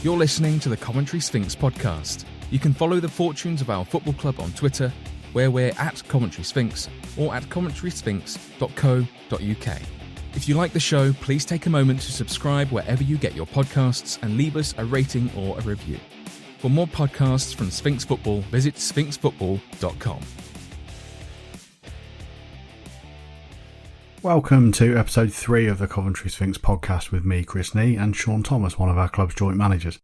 You're listening to the Coventry Sphinx podcast. You can follow the fortunes of our football club on Twitter, where we're at Coventry Sphinx or at coventrysphinx.co.uk. If you like the show, please take a moment to subscribe wherever you get your podcasts and leave us a rating or a review. For more podcasts from Sphinx Football, visit sphinxfootball.com. Welcome to episode 3 of the Coventry Sphinx podcast with me, Chris Nee, and Shaun Thomas, one of our club's joint managers.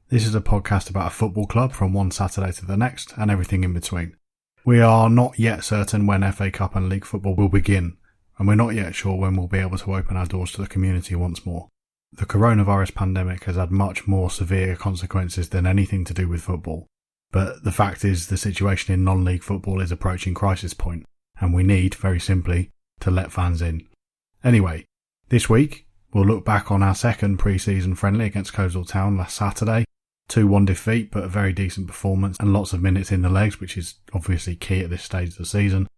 This is a podcast about a football club from one Saturday to the next and everything in between. We are not yet certain when FA Cup and League football will begin, and we're not yet sure when we'll be able to open our doors to the community once more. The coronavirus pandemic has had much more severe consequences than anything to do with football, but the fact is the situation in non-league football is approaching crisis point, and we need, very simply, to let fans in. Anyway, this week we'll look back on our second pre-season friendly against Coleshill Town last Saturday. 2-1 defeat, but a very decent performance and lots of minutes in the legs, which is obviously key at this stage of the season.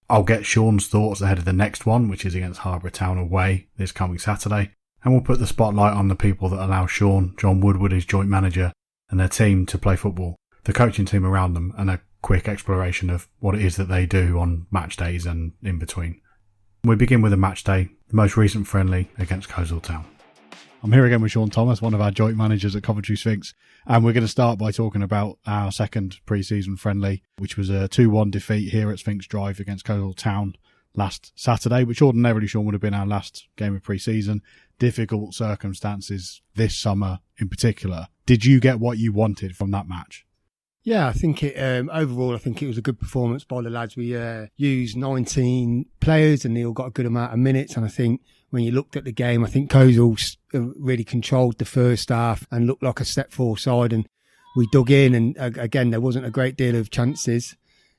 I'll get Shaun's thoughts ahead of the next one, which is against Harbour Town away this coming Saturday, and we'll put the spotlight on the people that allow Shaun, John Woodward, his joint manager, and their team to play football, the coaching team around them, and a quick exploration of what it is that they do on match days and in between. We begin with a match day, the most recent friendly against Coleshill Town. I'm here again with Shaun Thomas, one of our joint managers at Coventry Sphinx, and we're going to start by talking about our second pre-season friendly, which was a 2-1 defeat here at Sphinx Drive against Coleshill Town last Saturday, which ordinarily, Shaun, would have been our last game of pre-season. Difficult circumstances this summer in particular. Did you get what you wanted from that match? Yeah, I think overall, I think it was a good performance by the lads. We used 19 players and they all got a good amount of minutes. And I think when you looked at the game, I think Coleshill really controlled the first half and looked like a step forward side. And we dug in, and again, there wasn't a great deal of chances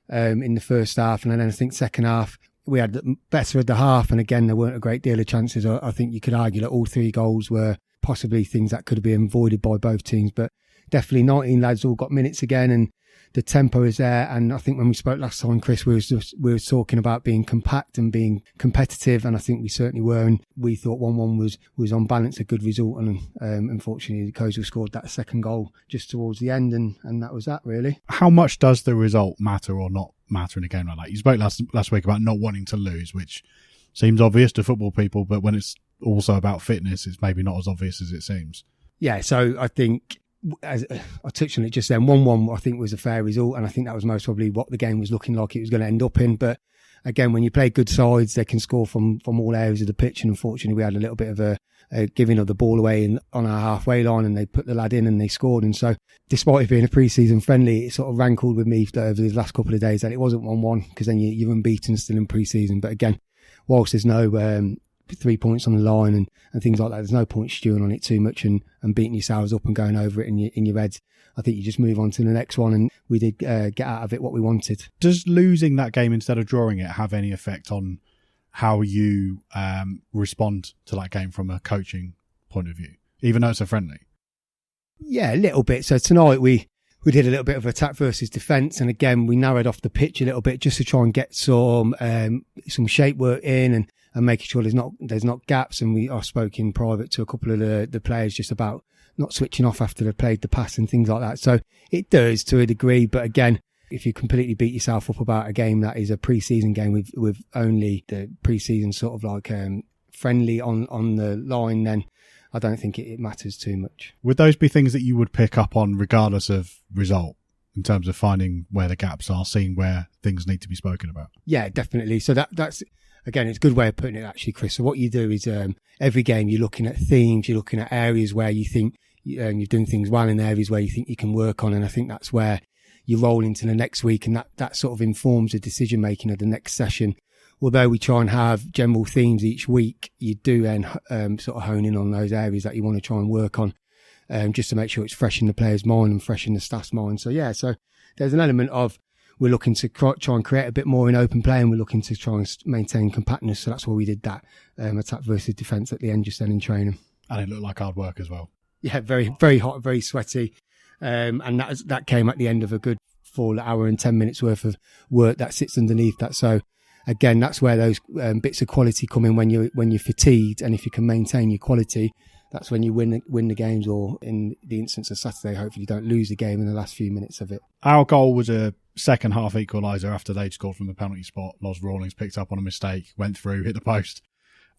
in the first half. And then I think second half, we had better at the half. And again, there weren't a great deal of chances. I think you could argue that all 3 goals were possibly things that could have been avoided by both teams. But definitely 19 lads all got minutes again, and the tempo is there. And I think when we spoke last time, Chris, we were talking about being compact and being competitive, and I think we certainly were. And we thought 1-1 was on balance a good result. And unfortunately, Coleshill scored that second goal just towards the end, and that was that really. How much does the result matter or not matter in a game like that? You spoke last week about not wanting to lose, which seems obvious to football people, but when it's also about fitness, it's maybe not as obvious as it seems. Yeah, so I think, as I touched on it just then, 1-1 I think was a fair result, and I think that was most probably what the game was looking like it was going to end up in. But again, when you play good sides, they can score from all areas of the pitch, and unfortunately we had a little bit of a giving of the ball away on our halfway line, and they put the lad in and they scored. And so despite it being a pre-season friendly, it sort of rankled with me over the last couple of days that it wasn't 1-1, because then you're unbeaten still in pre-season. But again, whilst there's no 3 points on the line and things like that, there's no point stewing on it too much and beating yourselves up and going over it in your heads. I think you just move on to the next one, and we did get out of it what we wanted. Does losing that game instead of drawing it have any effect on how you respond to that game from a coaching point of view, even though it's a friendly? Yeah, a little bit. So tonight we did a little bit of attack versus defence, and again we narrowed off the pitch a little bit just to try and get some shape work in and making sure there's not gaps. And I spoke in private to a couple of the players just about not switching off after they've played the pass and things like that. So it does to a degree, but again, if you completely beat yourself up about a game that is a pre-season game with only the pre-season sort of like friendly on the line, then I don't think it matters too much. Would those be things that you would pick up on regardless of result, in terms of finding where the gaps are, seeing where things need to be spoken about? Yeah, definitely. So that's again, it's a good way of putting it actually, Chris. So what you do is every game you're looking at themes, you're looking at areas where you think you're doing things well, in areas where you think you can work on. And I think that's where you roll into the next week, and that sort of informs the decision making of the next session. Although we try and have general themes each week, you do then sort of hone in on those areas that you want to try and work on, just to make sure it's fresh in the player's mind and fresh in the staff's mind. So yeah, so there's an element of we're looking to try and create a bit more in open play, and we're looking to try and maintain compactness. So that's why we did that attack versus defence at the end just then in training. And it looked like hard work as well. Yeah, very, very hot, very sweaty. And that came at the end of a good full hour and 10 minutes worth of work that sits underneath that. So again, that's where those bits of quality come in when you're fatigued, and if you can maintain your quality, that's when you win the games, or in the instance of Saturday, hopefully you don't lose the game in the last few minutes of it. Our goal was a second half equaliser after they'd scored from the penalty spot. Loz Rawlings picked up on a mistake, went through, hit the post,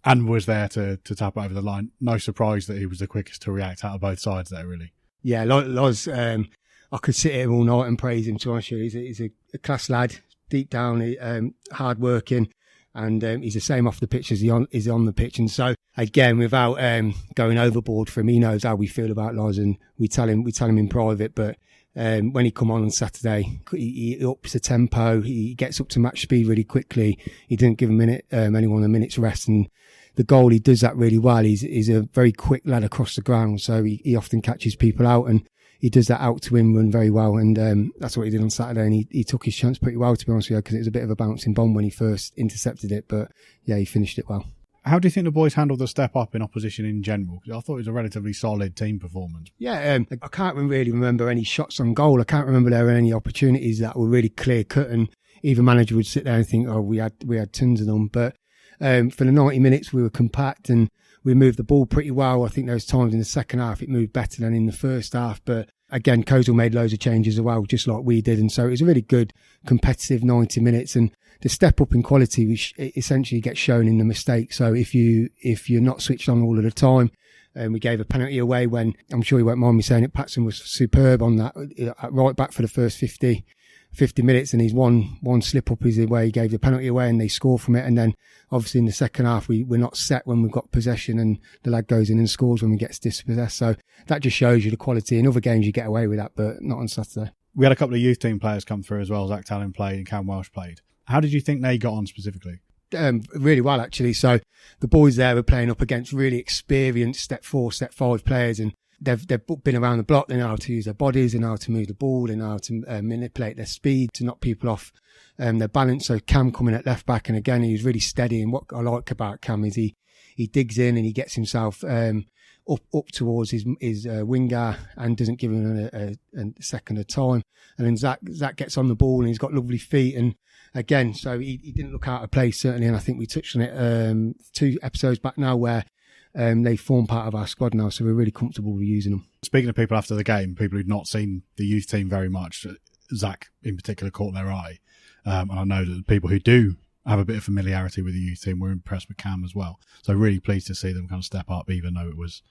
and was there to tap over the line. No surprise that he was the quickest to react out of both sides there, really. Yeah, Loz, I could sit here all night and praise him, to be honest with you. He's a class lad, deep down, hard working. And he's the same off the pitch as he's on the pitch. And so, again, without going overboard for him, he knows how we feel about Loz, and we tell him in private. But when he come on Saturday, he ups the tempo. He gets up to match speed really quickly. He didn't give anyone a minute's rest. And the goal, he does that really well. He's a very quick lad across the ground, so he often catches people out, and he does that out to in run very well, and that's what he did on Saturday, and he took his chance pretty well, to be honest with you, because it was a bit of a bouncing bomb when he first intercepted it, but yeah, he finished it well. How do you think the boys handled the step up in opposition in general? Because I thought it was a relatively solid team performance. Yeah, I can't really remember any shots on goal. I can't remember there were any opportunities that were really clear cut, and either manager would sit there and think, oh, we had tons of them, but for the 90 minutes we were compact and we moved the ball pretty well. I think there was times in the second half it moved better than in the first half. But again, Coleshill made loads of changes as well, just like we did. And so it was a really good, competitive 90 minutes. And the step up in quality, which essentially gets shown in the mistake. So if you're not switched on all of the time, we gave a penalty away when, I'm sure you won't mind me saying it, Patson was superb on that at right back for the first 50 minutes, and his one slip up is where he gave the penalty away and they score from it. And then obviously in the second half we're not set when we've got possession, and the lad goes in and scores when we get dispossessed. So that just shows you the quality. In other games you get away with that, but not on Saturday. We had a couple of youth team players come through as well. Zach Tallon played and Cam Welsh played. How did you think they got on specifically? Really well, actually. So the boys there were playing up against really experienced step 4, step 5 players, and they've been around the block. They know how to use their bodies, they know how to move the ball, they know how to manipulate their speed to knock people off their balance. So Cam coming at left back, and again, he was really steady. And what I like about Cam is he digs in and he gets himself up towards his winger and doesn't give him a second of time. And then Zach gets on the ball and he's got lovely feet. And again, so he didn't look out of place, certainly. And I think we touched on it 2 episodes back now where they form part of our squad now, so we're really comfortable with using them. Speaking of people after the game, people who'd not seen the youth team very much, Zach in particular caught their eye. And I know that the people who do have a bit of familiarity with the youth team were impressed with Cam as well. So really pleased to see them kind of step up, even though it was,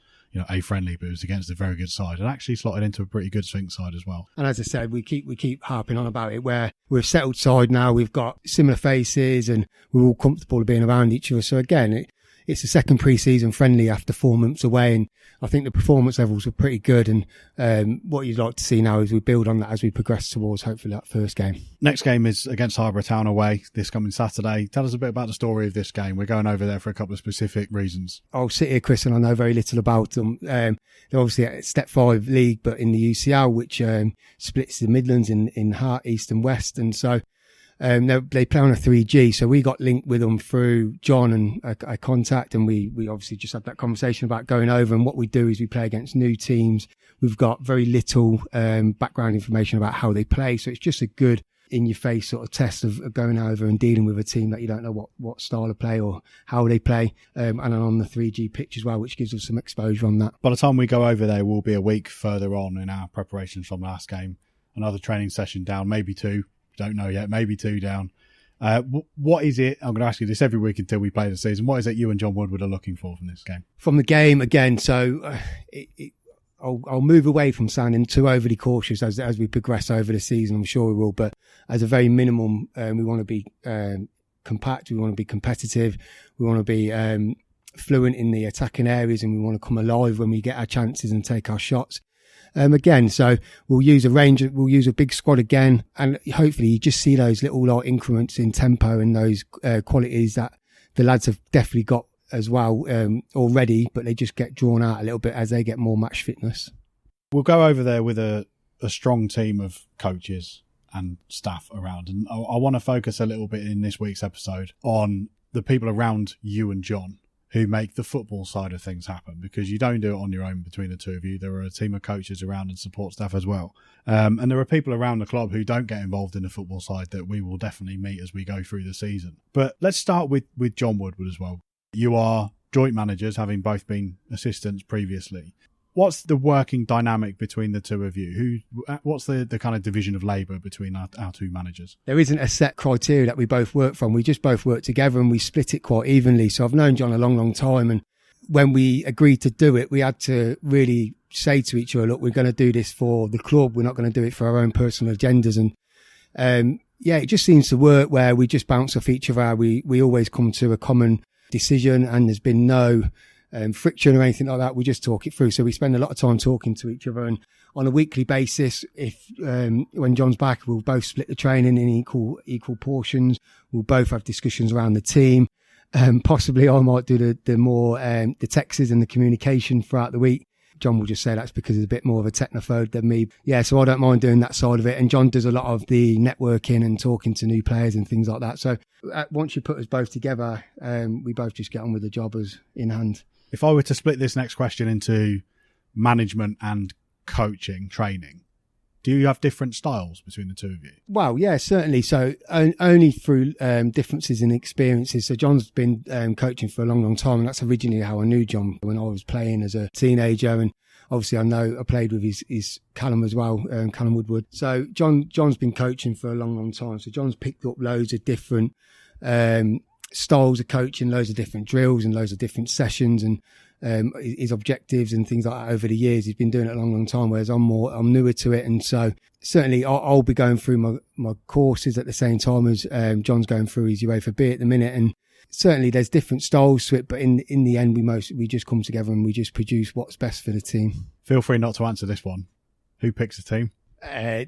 a friendly, but it was against a very good side and actually slotted into a pretty good Sphinx side as well. And as I said, we keep harping on about it, where we're a settled side now, we've got similar faces and we're all comfortable being around each other. So again, it's a second pre-season friendly after 4 months away, and I think the performance levels were pretty good. And what you'd like to see now is we build on that as we progress towards hopefully that first game. Next game is against Harbour Town away this coming Saturday. Tell us a bit about the story of this game. We're going over there for a couple of specific reasons. I'll sit here, Chris, and I know very little about them. They're obviously at Step 5 league, but in the UCL, which splits the Midlands in Heart, East and West. And so they play on a 3G, so we got linked with them through John and a contact, and we obviously just had that conversation about going over. And what we do is we play against new teams. We've got very little background information about how they play, so it's just a good in-your-face sort of test of going over and dealing with a team that you don't know what style of play or how they play, and on the 3G pitch as well, which gives us some exposure on that. By the time we go over there, we'll be a week further on in our preparations from last game. Another training session down, maybe 2. Don't know yet, maybe 2 down. What is it, I'm going to ask you this every week until we play the season, what is it you and John Woodward are looking for from this game? From the game, again, so I'll move away from sounding too overly cautious as we progress over the season. I'm sure we will, but as a very minimum, we want to be compact, we want to be competitive, we want to be fluent in the attacking areas, and we want to come alive when we get our chances and take our shots. Again, so we'll use a big squad again, and hopefully you just see those little increments in tempo and those qualities that the lads have definitely got as well already, but they just get drawn out a little bit as they get more match fitness. We'll go over there with a strong team of coaches and staff around, and I want to focus a little bit in this week's episode on the people around you and John who make the football side of things happen, because you don't do it on your own between the two of you. There are a team of coaches around and support staff as well. And there are people around the club who don't get involved in the football side that we will definitely meet as we go through the season. But let's start with John Woodward as well. You are joint managers, having both been assistants previously. What's the working dynamic between the two of you? What's the kind of division of labour between our two managers? There isn't a set criteria that we both work from. We just both work together and we split it quite evenly. So I've known John a long, long time. And when we agreed to do it, we had to really say to each other, look, we're going to do this for the club. We're not going to do it for our own personal agendas. And it just seems to work where we just bounce off each other. We always come to a common decision and there's been no friction or anything like that. We just talk it through. So we spend a lot of time talking to each other, and on a weekly basis, if when John's back, we'll both split the training in equal portions. We'll both have discussions around the team. Possibly I might do the more the texts and the communication throughout the week. John will just say that's because he's a bit more of a technophobe than me. Yeah, so I don't mind doing that side of it. And John does a lot of the networking and talking to new players and things like that. So once you put us both together, we both just get on with the job as in hand. If I were to split this next question into management and coaching, training, do you have different styles between the two of you? Well, yeah, certainly. So only through differences in experiences. So John's been coaching for a long, long time. And that's originally how I knew John when I was playing as a teenager. And obviously I played with his Callum as well, Callum Woodward. So John's been coaching for a long, long time. So John's picked up loads of different styles of coaching, loads of different drills and loads of different sessions and his objectives and things like that over the years. He's been doing it a long, long time, whereas I'm newer to it. And so certainly I'll be going through my courses at the same time as John's going through his UEFA B at the minute. And certainly there's different styles to it, but in the end, we just come together and we just produce what's best for the team. Feel free not to answer this one. Who picks the team?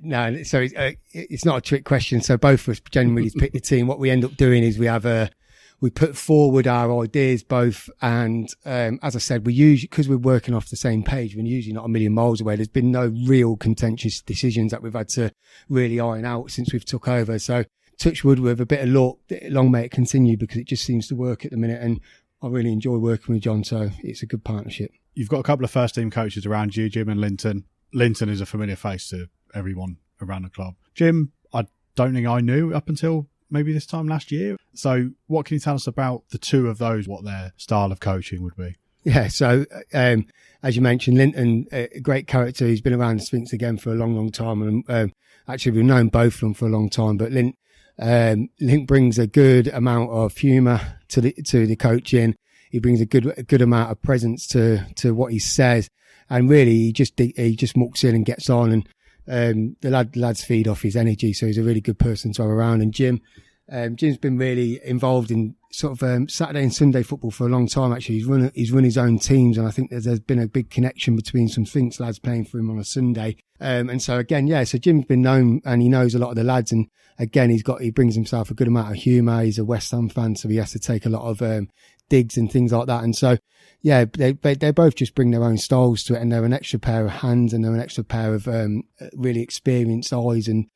No, so it's not a trick question. So both of us generally pick the team. What we end up doing is we put forward our ideas both, and as I said, we usually, because we're working off the same page, we're usually not a million miles away. There's been no real contentious decisions that we've had to really iron out since we've took over. So touch wood, with a bit of luck, long may it continue, because it just seems to work at the minute, and I really enjoy working with John, so it's a good partnership. You've got a couple of first team coaches around you, Jim and Linton. Linton is a familiar face to everyone around the club. Jim, I don't think I knew up until maybe this time last year. So what can you tell us about the two of those, what their style of coaching would be? Yeah, so as you mentioned, Linton, a great character. He's been around the Sphinx again for a long, long time. And actually, we've known both of them for a long time. But Lint brings a good amount of humour to the coaching. He brings a good amount of presence to what he says. And really, he just mucks in and gets on. And the lads feed off his energy. So he's a really good person to have around. And Jim's been really involved in sort of Saturday and Sunday football for a long time. Actually, he's run his own teams, and I think there's been a big connection between some Sphinx lads playing for him on a Sunday. And so again, so Jim's been known, and he knows a lot of the lads. And again, he brings himself a good amount of humour. He's a West Ham fan, so he has to take a lot of digs and things like that. And so they both just bring their own styles to it, and they're an extra pair of hands, and they're an extra pair of really experienced eyes and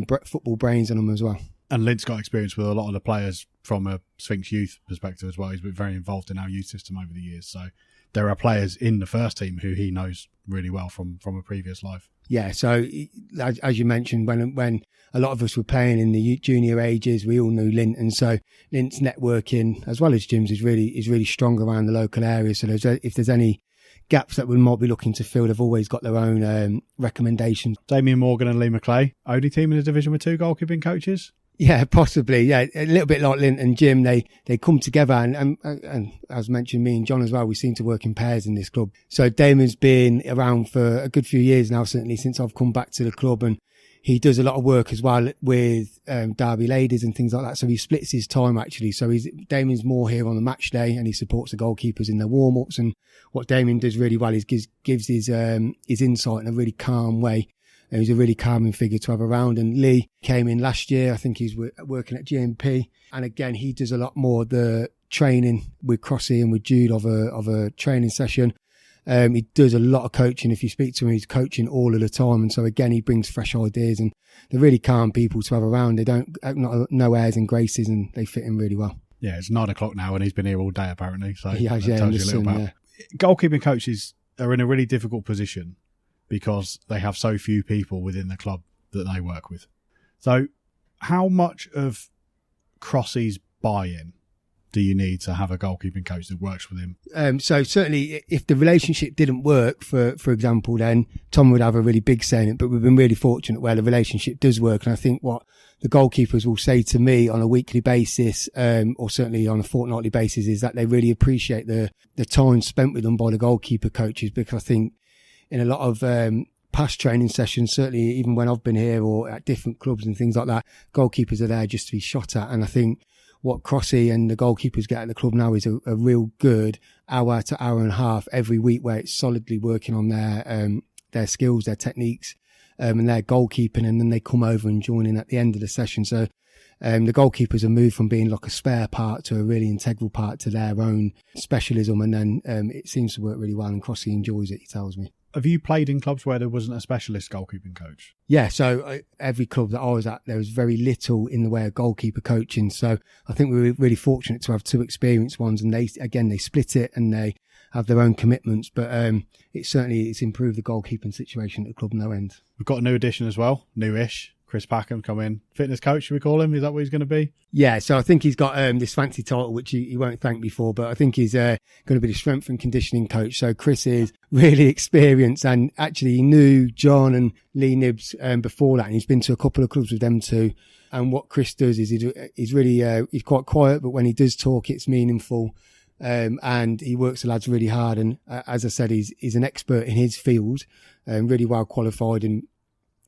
football brains on them as well. And Lint's got experience with a lot of the players from a Sphinx youth perspective as well. He's been very involved in our youth system over the years. So there are players in the first team who he knows really well from a previous life. Yeah, so as you mentioned, when a lot of us were playing in the junior ages, we all knew Lint, and so Lint's networking as well as Jim's is really strong around the local area. So if there's any gaps that we might be looking to fill, they've always got their own recommendations. Damien Morgan and Lee McClay, only team in the division with two goalkeeping coaches? Yeah, possibly. Yeah, a little bit like Lint and Jim. They come together, and as mentioned, me and John as well, we seem to work in pairs in this club. So Damon's been around for a good few years now, certainly since I've come back to the club, and he does a lot of work as well with Derby ladies and things like that. So he splits his time actually. So Damon's more here on the match day, and he supports the goalkeepers in their warm ups. And what Damien does really well is gives his insight in a really calm way. He's a really calming figure to have around. And Lee came in last year. I think he's working at GMP. And again, he does a lot more the training with Crossy and with Jude of a training session. He does a lot of coaching. If you speak to him, he's coaching all of the time. And so again, he brings fresh ideas, and they're really calm people to have around. They don't, no airs and graces, and they fit in really well. Yeah, it's 9 o'clock now, and he's been here all day apparently. So he has, that tells you a little about. Goalkeeping coaches are in a really difficult position because they have so few people within the club that they work with. So how much of Crossy's buy-in do you need to have a goalkeeping coach that works with him? So certainly if the relationship didn't work, for example, then Tom would have a really big say in it, but we've been really fortunate where the relationship does work. And I think what the goalkeepers will say to me on a weekly basis, or certainly on a fortnightly basis, is that they really appreciate the time spent with them by the goalkeeper coaches, because I think in a lot of past training sessions, certainly even when I've been here or at different clubs and things like that, goalkeepers are there just to be shot at. And I think what Crossy and the goalkeepers get at the club now is a real good hour to hour and a half every week where it's solidly working on their skills, their techniques, and their goalkeeping, and then they come over and join in at the end of the session. So the goalkeepers have moved from being like a spare part to a really integral part to their own specialism, and then it seems to work really well, and Crossy enjoys it, he tells me. Have you played in clubs where there wasn't a specialist goalkeeping coach? Yeah, so every club that I was at, there was very little in the way of goalkeeper coaching. So I think we were really fortunate to have two experienced ones, and they split it and they have their own commitments. But it's improved the goalkeeping situation at the club no end. We've got a new addition as well, newish. Chris Packham come in. Fitness coach, should we call him? Is that what he's going to be? Yeah, so I think he's got this fancy title, which he won't thank me for, but I think he's going to be the strength and conditioning coach. So Chris is really experienced, and actually he knew John and Lee Nibbs before that, and he's been to a couple of clubs with them too. And what Chris does is he's really he's quite quiet, but when he does talk, it's meaningful. And he works the lads really hard. And as I said, he's an expert in his field, really well qualified. And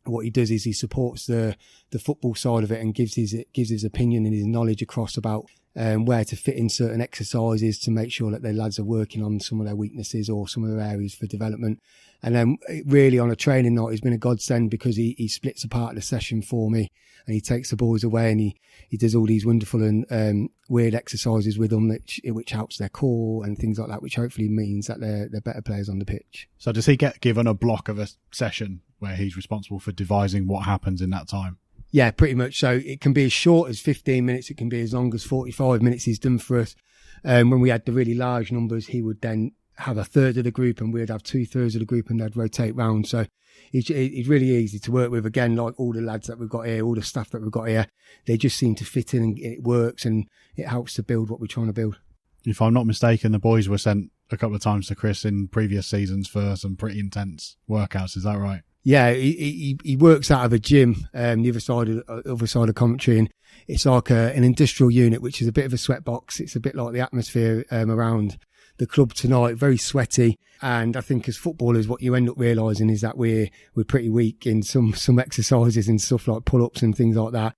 what he does is he supports the football side of it and gives his opinion and his knowledge across about where to fit in certain exercises to make sure that their lads are working on some of their weaknesses or some of their areas for development. And then really on a training night, he's been a godsend because he splits apart the session for me, and he takes the boys away and he does all these wonderful and weird exercises with them, which helps their core and things like that, which hopefully means that they're better players on the pitch. So does he get given a block of a session where he's responsible for devising what happens in that time? Yeah, pretty much. So it can be as short as 15 minutes. It can be as long as 45 minutes he's done for us. When we had the really large numbers, he would then have a third of the group and we'd have 2/3 of the group, and they'd rotate round. So he's really easy to work with. Again, like all the lads that we've got here, all the staff that we've got here, they just seem to fit in and it works, and it helps to build what we're trying to build. If I'm not mistaken, the boys were sent a couple of times to Chris in previous seasons for some pretty intense workouts. Is that right? Yeah, he works out of a gym, the other side of Coventry, and it's like an industrial unit, which is a bit of a sweat box. It's a bit like the atmosphere around the club tonight, very sweaty. And I think as footballers, what you end up realising is that we're pretty weak in some exercises and stuff like pull-ups and things like that.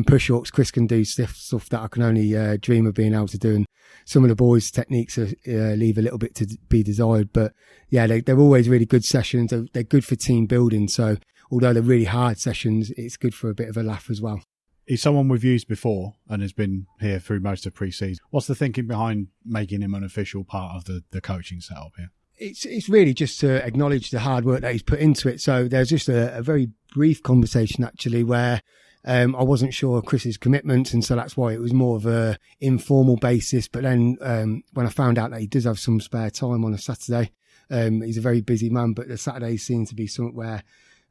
Push-ups, Chris can do stuff that I can only dream of being able to do. And some of the boys' techniques leave a little bit to be desired. But yeah, they're always really good sessions. They're good for team building. So although they're really hard sessions, it's good for a bit of a laugh as well. He's someone we've used before and has been here through most of pre-season. What's the thinking behind making him an official part of the coaching setup here? It's really just to acknowledge the hard work that he's put into it. So there's just a very brief conversation actually where I wasn't sure of Chris's commitment, and so that's why it was more of a informal basis. But then when I found out that he does have some spare time on a Saturday, he's a very busy man, but the Saturdays seem to be something where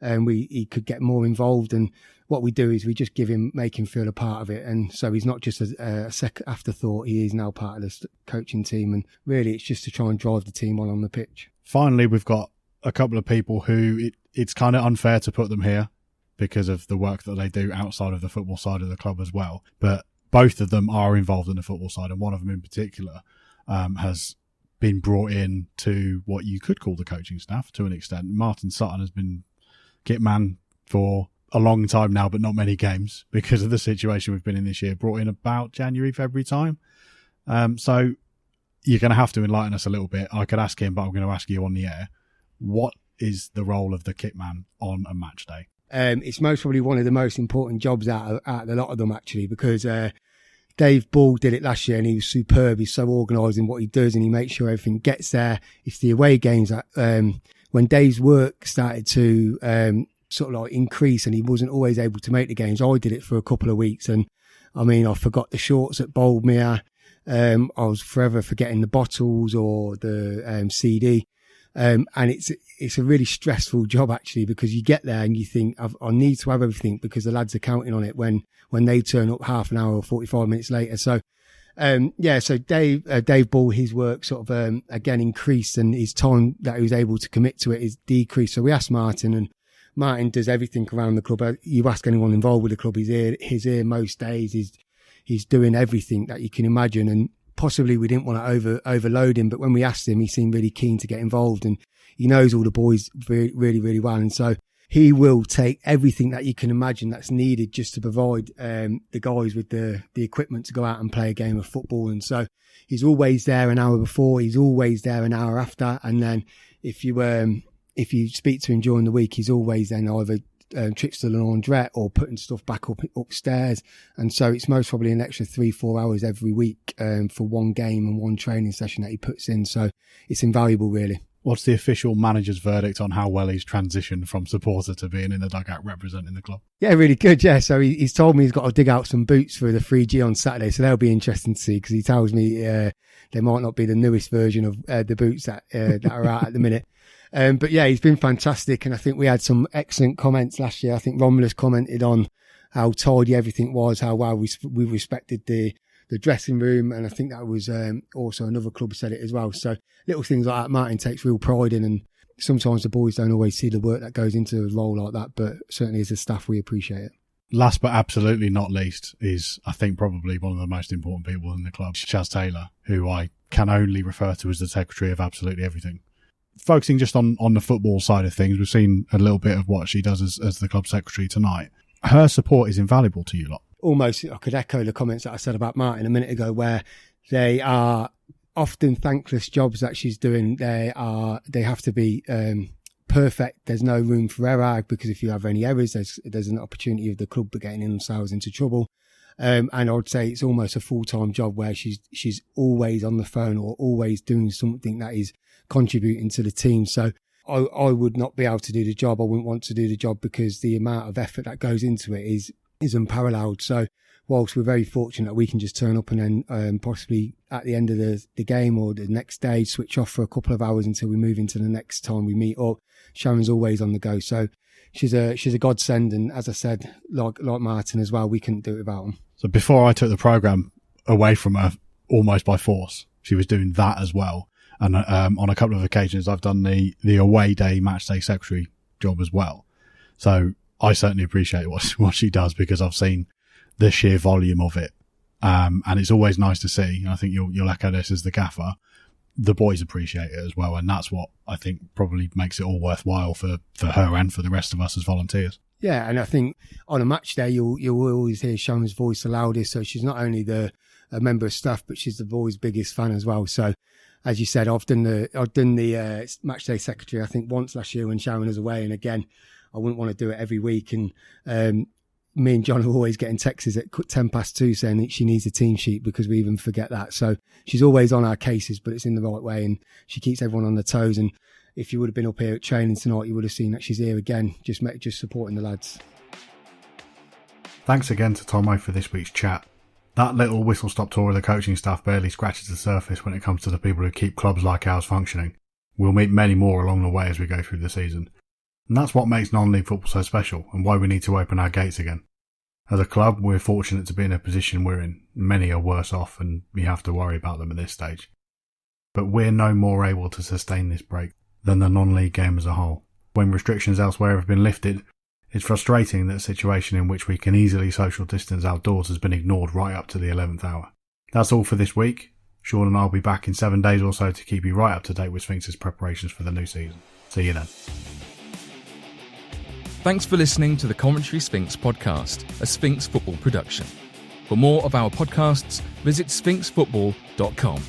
he could get more involved. And what we do is we just make him feel a part of it. And so he's not just a second afterthought. He is now part of the coaching team. And really it's just to try and drive the team on the pitch. Finally, we've got a couple of people who it's kind of unfair to put them here because of the work that they do outside of the football side of the club as well. But both of them are involved in the football side. And one of them in particular has been brought in to what you could call the coaching staff to an extent. Martin Sutton has been kit man for a long time now, but not many games because of the situation we've been in this year. Brought in about January, February time. So you're going to have to enlighten us a little bit. I could ask him, but I'm going to ask you on the air. What is the role of the kit man on a match day? It's most probably one of the most important jobs out of a lot of them actually, because Dave Ball did it last year and he was superb. He's so organised in what he does and he makes sure everything gets there. It's the away games that when Dave's work started to sort of like increase and he wasn't always able to make the games, I did it for a couple of weeks. And I mean, I forgot the shorts at Boldmere. I was forever forgetting the bottles or the CD. And it's a really stressful job actually, because you get there and you think I need to have everything because the lads are counting on it when they turn up half an hour or 45 minutes later. So So Dave Ball, his work sort of again increased, and his time that he was able to commit to it is decreased. So we asked Martin, and Martin does everything around the club. You ask anyone involved with the club, he's here most days. He's doing everything that you can imagine, and possibly we didn't want to overload him, but when we asked him, he seemed really keen to get involved, and he knows all the boys really, really, really well. And so he will take everything that you can imagine that's needed just to provide the guys with the equipment to go out and play a game of football. And so he's always there an hour before, he's always there an hour after. And then if you speak to him during the week, he's always then either trips to the laundrette or putting stuff back upstairs. And so it's most probably an extra 3-4 hours every week for one game and one training session that he puts in. So it's invaluable, really. What's the official manager's verdict on how well he's transitioned from supporter to being in the dugout representing the club? Yeah, really good. Yeah, so he's told me he's got to dig out some boots for the 3G on Saturday, so that'll be interesting to see, because he tells me they might not be the newest version of the boots that are out at the minute. But yeah, he's been fantastic, and I think we had some excellent comments last year. I think Romulus commented on how tidy everything was, how well we respected the dressing room, and I think that was also another club said it as well. So little things like that Martin takes real pride in, and sometimes the boys don't always see the work that goes into a role like that, but certainly as a staff we appreciate it. Last but absolutely not least is, I think, probably one of the most important people in the club, Chaz Taylor, who I can only refer to as the secretary of absolutely everything. Focusing just on the football side of things, we've seen a little bit of what she does as the club secretary tonight. Her support is invaluable to you lot. Almost, I could echo the comments that I said about Martin a minute ago, where they are often thankless jobs that she's doing. They have to be perfect. There's no room for error, because if you have any errors, there's an opportunity of the club getting themselves into trouble. And I would say it's almost a full-time job where she's always on the phone or always doing something that is contributing to the team. So I would not be able to do the job. I wouldn't want to do the job, because the amount of effort that goes into it is unparalleled. So whilst we're very fortunate that we can just turn up and then possibly at the end of the game or the next day switch off for a couple of hours until we move into the next time we meet up, Sharon's always on the go. So she's a godsend, and as I said, like Martin as well, we couldn't do it without him. So before I took the programme away from her almost by force, she was doing that as well. And on a couple of occasions, I've done the away day, match day secretary job as well. So I certainly appreciate what she does, because I've seen the sheer volume of it. And it's always nice to see, and I think you'll echo this as the gaffer, the boys appreciate it as well. And that's what I think probably makes it all worthwhile for her and for the rest of us as volunteers. Yeah, and I think on a match day, you'll always hear Shauna's voice the loudest. So she's not only a member of staff, but she's the boys' biggest fan as well. So as you said, I've done the match day secretary, I think once last year when Sharon was away, and again, I wouldn't want to do it every week. And me and John are always getting texts at 2:10 saying that she needs a team sheet, because we even forget that. So she's always on our cases, but it's in the right way, and she keeps everyone on their toes. And if you would have been up here at training tonight, you would have seen that she's here again, just supporting the lads. Thanks again to Tomo for this week's chat. That little whistle-stop tour of the coaching staff barely scratches the surface when it comes to the people who keep clubs like ours functioning. We'll meet many more along the way as we go through the season. And that's what makes non-league football so special, and why we need to open our gates again. As a club, we're fortunate to be in a position we're in. Many are worse off, and we have to worry about them at this stage. But we're no more able to sustain this break than the non-league game as a whole. When restrictions elsewhere have been lifted, it's frustrating that a situation in which we can easily social distance outdoors has been ignored right up to the 11th hour. That's all for this week. Shaun and I will be back in 7 days or so to keep you right up to date with Sphinx's preparations for the new season. See you then. Thanks for listening to the Coventry Sphinx podcast, a Sphinx football production. For more of our podcasts, visit sphinxfootball.com.